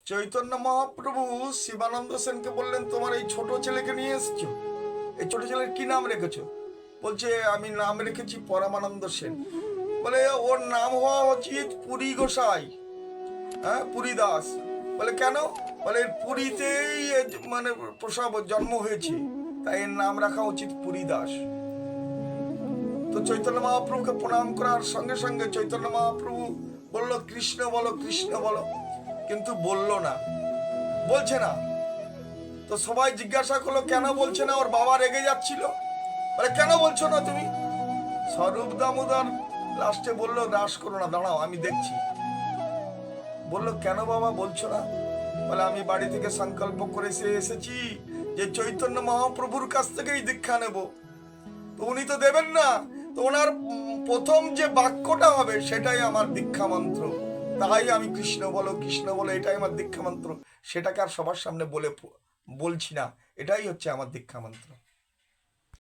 চৈতন্য মহাপ্রভু শিবানন্দ সেনকে বললেন, তোমার এই ছোট ছেলেকে নিয়ে এসছো, এই ছোট ছেলের কি নাম রেখেছো? বলছে, আমি নাম রেখেছি পরমানন্দ সেন। বলে, ওর নাম হওয়া উচিত পুরী গোসাই, হ্যাঁ, পুরী দাস। বলে, কেন? বলে, পুরীতেই মানে প্রসব জন্ম হয়েছে, তাই এর নাম রাখা উচিত পুরী দাস। তো চৈতন্য মহাপ্রভুকে প্রণাম করার সঙ্গে সঙ্গে চৈতন্য মহাপ্রভু বলল, কৃষ্ণ বলো, কৃষ্ণ বলো। কিন্তু বলল না, বলছে না। তো সবাই জিজ্ঞাসা করলো, কেন বলছে না? ওর বাবা রেগে যাচ্ছিল। বলে, কেন বলছো না তুমি? স্বরূপ দামোদর লাস্টে বললো, রাস করো না, দাঁড়াও, আমি দেখছি। বললো, কেন বাবা বলছো না? বলে, আমি বাড়ি থেকে সংকল্প করে এসেছি যে চৈতন্য মহাপ্রভুর কাছ থেকেই দীক্ষা নেব। তো উনি তো দেবেন না, তো ওনার প্রথম যে বাক্যটা হবে সেটাই আমার দীক্ষা মন্ত্র। তাই আমি কৃষ্ণ বলো, কৃষ্ণ বলো, এটাই আমার দীক্ষা মন্ত্র। সেটাকে আর সবার সামনে বলছি না, এটাই হচ্ছে আমার দীক্ষা মন্ত্র।